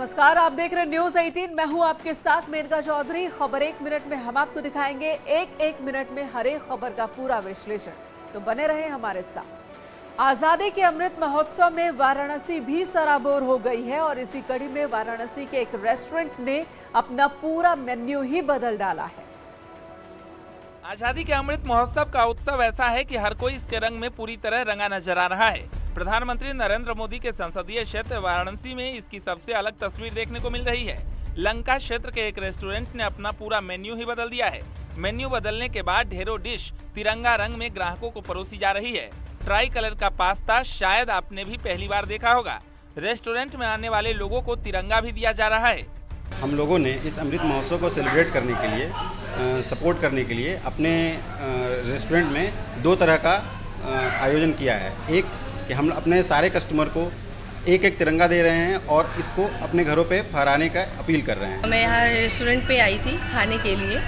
नमस्कार, आप देख रहे हैं न्यूज 18। मैं हूं आपके साथ मेनका चौधरी। खबर एक मिनट में हम आपको दिखाएंगे एक मिनट में हर एक खबर का पूरा विश्लेषण, तो बने रहे हमारे साथ। आजादी के अमृत महोत्सव में वाराणसी भी सराबोर हो गई है और इसी कड़ी में वाराणसी के एक रेस्टोरेंट ने अपना पूरा मेन्यू ही बदल डाला है। आजादी के अमृत महोत्सव का उत्सव ऐसा है कि हर कोई इसके रंग में पूरी तरह रंगा नजर आ रहा है। प्रधानमंत्री नरेंद्र मोदी के संसदीय क्षेत्र वाराणसी में इसकी सबसे अलग तस्वीर देखने को मिल रही है। लंका क्षेत्र के एक रेस्टोरेंट ने अपना पूरा मेन्यू ही बदल दिया है। मेन्यू बदलने के बाद ढेरों डिश तिरंगा रंग में ग्राहकों को परोसी जा रही है। ट्राई कलर का पास्ता शायद आपने भी पहली बार देखा होगा। रेस्टोरेंट में आने वाले लोगों को तिरंगा भी दिया जा रहा है। हम लोगों ने इस अमृत महोत्सव को सेलिब्रेट करने के लिए, सपोर्ट करने के लिए अपने रेस्टोरेंट में दो तरह का आयोजन किया है। एक कि हम अपने सारे कस्टमर को एक तिरंगा दे रहे हैं और इसको अपने घरों पे फहराने का अपील कर रहे हैं। मैं यहाँ रेस्टोरेंट पे आई थी खाने के लिए,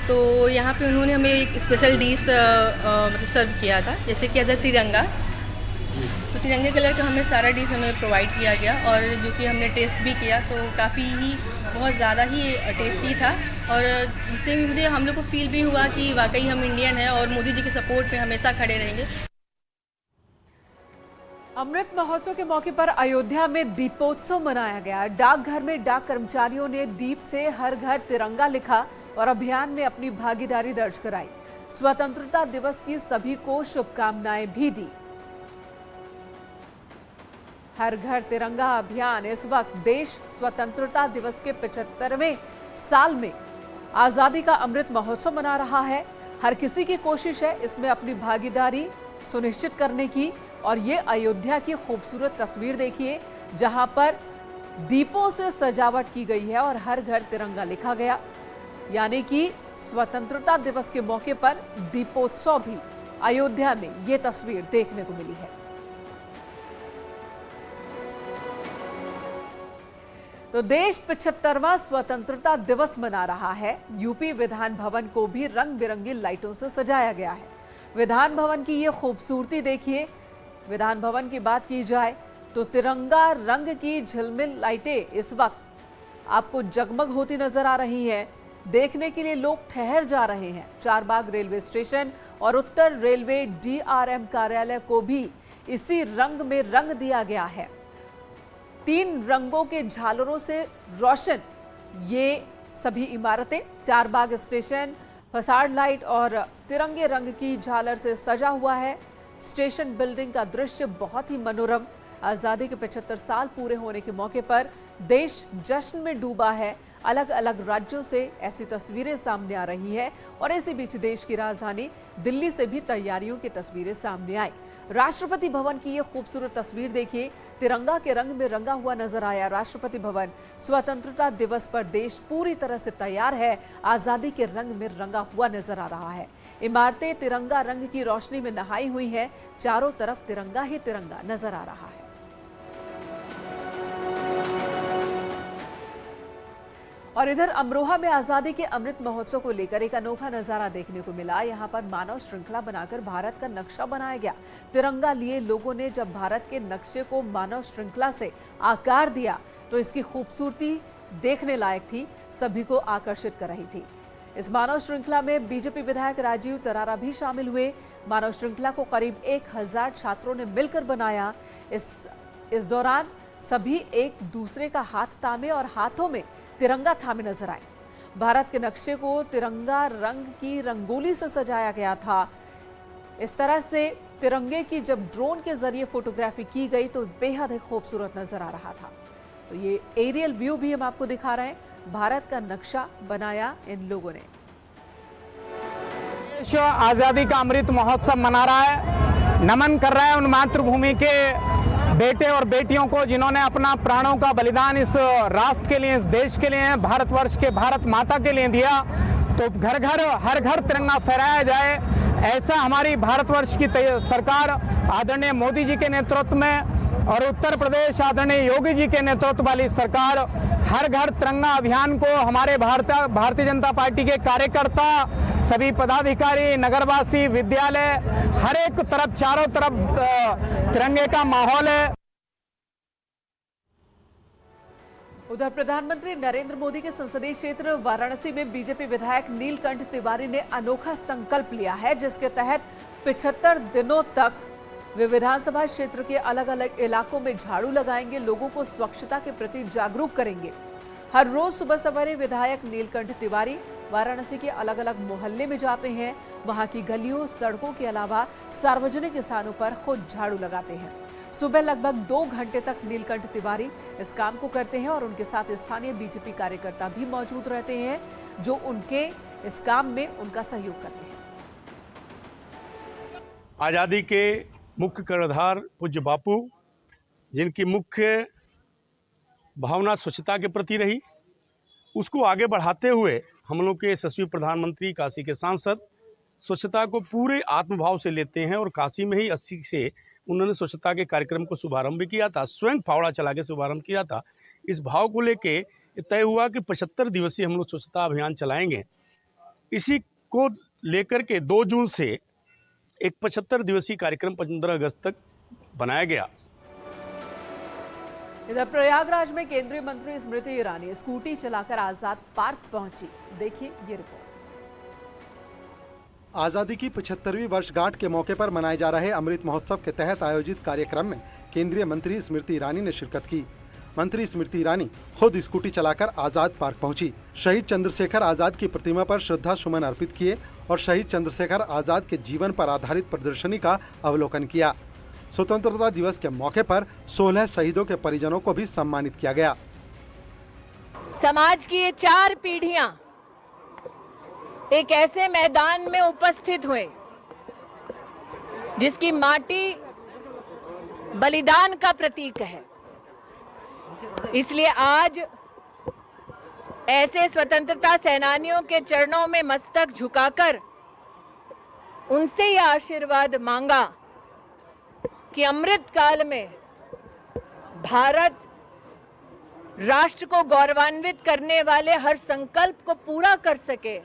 तो यहाँ पे उन्होंने हमें एक स्पेशल डिश सर्व किया था, जैसे कि एज अ तिरंगा। तो तिरंगे कलर का हमें सारा डिश हमें प्रोवाइड किया गया और जो कि हमने टेस्ट भी किया तो काफ़ी ही बहुत ज़्यादा ही टेस्टी था और जिससे मुझे हम लोग को फील भी हुआ कि वाकई हम इंडियन हैं और मोदी जी के सपोर्ट पे हमेशा खड़े रहेंगे। अमृत महोत्सव के मौके पर अयोध्या में दीपोत्सव मनाया गया। डाकघर में डाक कर्मचारियों ने दीप से हर घर तिरंगा लिखा और अभियान में अपनी भागीदारी दर्ज कराई। स्वतंत्रता दिवस की सभी को शुभकामनाएं भी दी। हर घर तिरंगा अभियान इस वक्त देश स्वतंत्रता दिवस के 75वें साल में आजादी का अमृत महोत्सव मना रहा है। हर किसी की कोशिश है इसमें अपनी भागीदारी सुनिश्चित करने की। और ये अयोध्या की खूबसूरत तस्वीर देखिए, जहां पर दीपों से सजावट की गई है और हर घर तिरंगा लिखा गया, यानी कि स्वतंत्रता दिवस के मौके पर दीपोत्सव भी अयोध्या में ये तस्वीर देखने को मिली है। तो देश 75वां स्वतंत्रता दिवस मना रहा है। यूपी विधान भवन को भी रंग बिरंगी लाइटों से सजाया गया है। विधान भवन की ये खूबसूरती देखिए। विधान भवन की बात की जाए तो तिरंगा रंग की झिलमिल लाइटें इस वक्त आपको जगमग होती नजर आ रही हैं। देखने के लिए लोग ठहर जा रहे हैं। चारबाग रेलवे स्टेशन और उत्तर रेलवे DRM कार्यालय को भी इसी रंग में रंग दिया गया है। 3 रंगों के झालरों से रोशन ये सभी इमारतें, चारबाग स्टेशन फसाड लाइट और तिरंगे रंग की झालर से सजा हुआ है। स्टेशन बिल्डिंग का दृश्य बहुत ही मनोरम। आजादी के 75 साल पूरे होने के मौके पर देश जश्न में डूबा है। अलग अलग राज्यों से ऐसी तस्वीरें सामने आ रही है और इसी बीच देश की राजधानी दिल्ली से भी तैयारियों की तस्वीरें सामने आई। राष्ट्रपति भवन की ये खूबसूरत तस्वीर देखिए, तिरंगा के रंग में रंगा हुआ नजर आया राष्ट्रपति भवन। स्वतंत्रता दिवस पर देश पूरी तरह से तैयार है, आजादी के रंग में रंगा हुआ नजर आ रहा है। इमारतें तिरंगा रंग की रोशनी में नहाई हुई हैं। चारों तरफ तिरंगा ही तिरंगा नजर आ रहा है। और इधर अमरोहा में आजादी के अमृत महोत्सव को लेकर एक अनोखा नजारा देखने को मिला। यहाँ पर मानव श्रृंखला बनाकर भारत का नक्शा बनाया गया। तिरंगा लिए लोगों ने जब भारत के नक्शे को मानव श्रृंखला से आकार दिया तो इसकी खूबसूरती देखने लायक थी, सभी को आकर्षित कर रही थी। इस मानव श्रृंखला में बीजेपी विधायक राजीव तरारा भी शामिल हुए। मानव श्रृंखला को करीब 1000 छात्रों ने मिलकर बनाया। इस दौरान सभी एक दूसरे का हाथ थामे और हाथों में तिरंगा थामे नजर आए। भारत के नक्शे को तिरंगा रंग की रंगोली से सजाया गया था। इस तरह से तिरंगे की जब ड्रोन के जरिए फोटोग्राफी की गई तो बेहद ही खूबसूरत नजर आ रहा था। तो ये एरियल व्यू भी हम आपको दिखा रहे हैं। भारत का नक्शा बनाया इन लोगों ने। देश आजादी का अमृत महोत्सव मना रहा है, नमन कर रहा है उन मातृभूमि के बेटे और बेटियों को जिन्होंने अपना प्राणों का बलिदान इस राष्ट्र के लिए, इस देश के लिए, भारतवर्ष के भारत माता के लिए दिया। तो घर घर हर घर तिरंगा फहराया जाए, ऐसा हमारी भारतवर्ष की सरकार आदरणीय मोदी जी के नेतृत्व में और उत्तर प्रदेश आदरणीय योगी जी के नेतृत्व वाली सरकार हर घर तिरंगा अभियान को हमारे भारतीय जनता पार्टी के कार्यकर्ता, सभी पदाधिकारी, नगरवासी, विद्यालय, हर एक तरफ, चारों तरफ तिरंगे का माहौल है। उधर प्रधानमंत्री नरेंद्र मोदी के संसदीय क्षेत्र वाराणसी में बीजेपी विधायक नीलकंठ तिवारी ने अनोखा संकल्प लिया है, जिसके तहत 75 दिनों तक वे विधानसभा क्षेत्र के अलग अलग इलाकों में झाड़ू लगाएंगे, लोगों को स्वच्छता के प्रति जागरूक करेंगे। हर रोज सुबह सवेरे विधायक नीलकंठ तिवारी वाराणसी के अलग अलग मोहल्ले में जाते हैं, वहां की गलियों, सड़कों के अलावा सार्वजनिक स्थानों पर खुद झाड़ू लगाते हैं। सुबह लगभग 2 घंटे तक नीलकंठ तिवारी इस काम को करते हैं और उनके साथ स्थानीय बीजेपी कार्यकर्ता भी मौजूद रहते हैं, जो उनके इस काम में उनका सहयोग करते हैं। आज़ादी के मुख्य कर्णधार पूज्य बापू, जिनकी मुख्य भावना स्वच्छता के प्रति रही, उसको आगे बढ़ाते हुए हम लोग के यशस्वी प्रधानमंत्री, काशी के सांसद स्वच्छता को पूरे आत्मभाव से लेते हैं और काशी में ही 80 से उन्होंने स्वच्छता के कार्यक्रम को शुभारंभ भी किया था, स्वयं फावड़ा चला के शुभारंभ किया था। इस भाव को लेके तय हुआ कि 75 दिवसीय हम लोग स्वच्छता अभियान चलाएंगे। इसी को लेकर के 2 जून से एक 75 दिवसीय कार्यक्रम 15 अगस्त तक बनाया गया। इधर प्रयागराज में केंद्रीय मंत्री स्मृति ईरानी स्कूटी चलाकर आजाद पार्क पहुंची। देखिए ये रिपोर्ट। आज़ादी की 75वीं वर्षगांठ के मौके पर मनाए जा रहे अमृत महोत्सव के तहत आयोजित कार्यक्रम में केंद्रीय मंत्री स्मृति ईरानी ने शिरकत की। मंत्री स्मृति ईरानी खुद स्कूटी चलाकर आज़ाद पार्क पहुंची, शहीद चंद्रशेखर आज़ाद की प्रतिमा पर श्रद्धा सुमन अर्पित किए और शहीद चंद्रशेखर आज़ाद के जीवन पर आधारित प्रदर्शनी का अवलोकन किया। स्वतंत्रता दिवस के मौके पर 16 शहीदों के परिजनों को भी सम्मानित किया गया। समाज की ये 4 पीढ़ियां एक ऐसे मैदान में उपस्थित हुए जिसकी माटी बलिदान का प्रतीक है। इसलिए आज ऐसे स्वतंत्रता सेनानियों के चरणों में मस्तक झुकाकर उनसे ये आशीर्वाद मांगा कि अमृत काल में भारत राष्ट्र को गौरवान्वित करने वाले हर संकल्प को पूरा कर सके।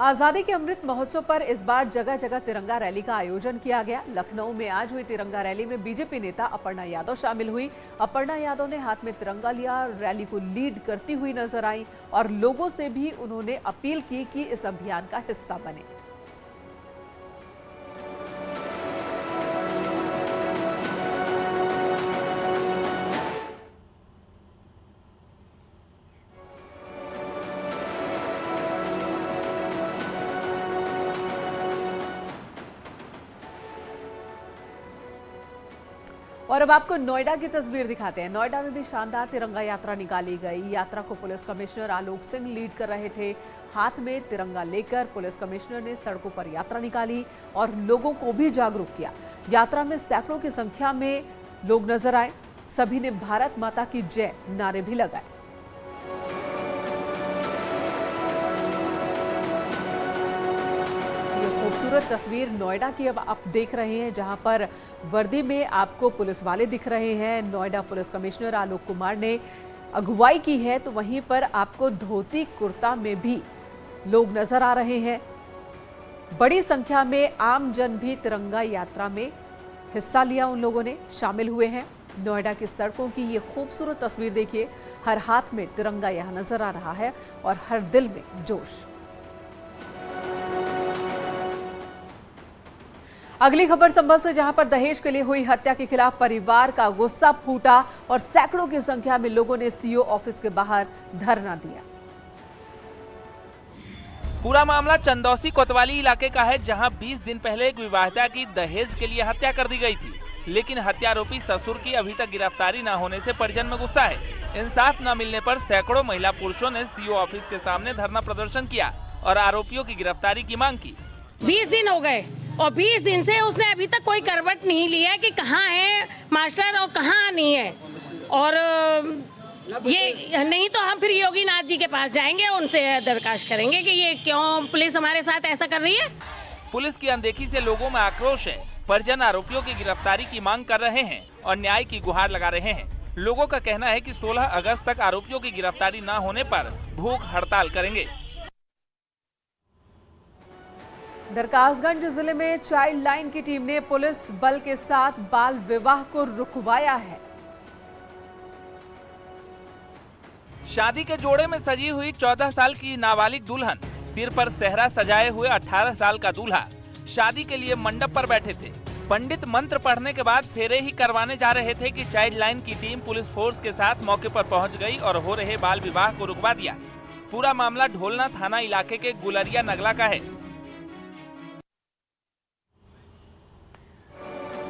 आजादी के अमृत महोत्सव पर इस बार जगह जगह तिरंगा रैली का आयोजन किया गया। लखनऊ में आज हुई तिरंगा रैली में बीजेपी नेता अपर्णा यादव शामिल हुई। अपर्णा यादव ने हाथ में तिरंगा लिया, रैली को लीड करती हुई नजर आई और लोगों से भी उन्होंने अपील की कि इस अभियान का हिस्सा बने। और अब आपको नोएडा की तस्वीर दिखाते हैं। नोएडा में भी शानदार तिरंगा यात्रा निकाली गई। यात्रा को police commissioner Alok Singh lead कर रहे थे। हाथ में तिरंगा लेकर पुलिस कमिश्नर ने सड़कों पर यात्रा निकाली और लोगों को भी जागरूक किया। यात्रा में सैकड़ों की संख्या में लोग नजर आए। सभी ने भारत माता की जय नारे भी लगाए। खूबसूरत तस्वीर नोएडा की अब आप देख रहे हैं, जहां पर वर्दी में आपको पुलिस वाले दिख रहे हैं। नोएडा पुलिस कमिश्नर आलोक कुमार ने अगुवाई की है, तो वहीं पर आपको धोती कुर्ता में भी लोग नजर आ रहे हैं। बड़ी संख्या में आम जन भी तिरंगा यात्रा में हिस्सा लिया, उन लोगों ने शामिल हुए हैं। नोएडा की सड़कों की ये खूबसूरत तस्वीर देखिए, हर हाथ में तिरंगा यहां नजर आ रहा है और हर दिल में जोश। अगली खबर संभल से, जहां पर दहेज के लिए हुई हत्या के खिलाफ परिवार का गुस्सा फूटा और सैकड़ों की संख्या में लोगों ने सीओ ऑफिस के बाहर धरना दिया। पूरा मामला चंदौसी कोतवाली इलाके का है, जहां 20 दिन पहले एक विवाहिता की दहेज के लिए हत्या कर दी गई थी, लेकिन हत्यारोपी ससुर की अभी तक गिरफ्तारी न होने से परिजन में गुस्सा है। इंसाफ न मिलने पर सैकड़ों महिला पुरुषों ने सीओ ऑफिस के सामने धरना प्रदर्शन किया और आरोपियों की गिरफ्तारी की मांग की। 20 दिन हो गए और 20 दिन से उसने अभी तक कोई करवट नहीं लिया कि कहाँ है मास्टर और कहाँ नहीं है। और ये नहीं तो हम फिर योगीनाथ जी के पास जाएंगे, उनसे दरखास्त करेंगे कि ये क्यों पुलिस हमारे साथ ऐसा कर रही है। पुलिस की अनदेखी से लोगों में आक्रोश है। परिजन आरोपियों की गिरफ्तारी की मांग कर रहे हैं और न्याय की गुहार लगा रहे हैं। लोगों का कहना है कि 16 अगस्त तक आरोपियों की गिरफ्तारी न होने पर भूख हड़ताल करेंगे। दरकासगंज जिले में चाइल्ड लाइन की टीम ने पुलिस बल के साथ बाल विवाह को रुकवाया है। शादी के जोड़े में सजी हुई 14 साल की नाबालिग दुल्हन, सिर पर सेहरा सजाए हुए 18 साल का दूल्हा शादी के लिए मंडप पर बैठे थे। पंडित मंत्र पढ़ने के बाद फेरे ही करवाने जा रहे थे कि चाइल्ड लाइन की टीम पुलिस फोर्स के साथ मौके पर पहुंच गई और हो रहे बाल विवाह को रुकवा दिया। पूरा मामला ढोलना थाना इलाके के गुलरिया नगला का है।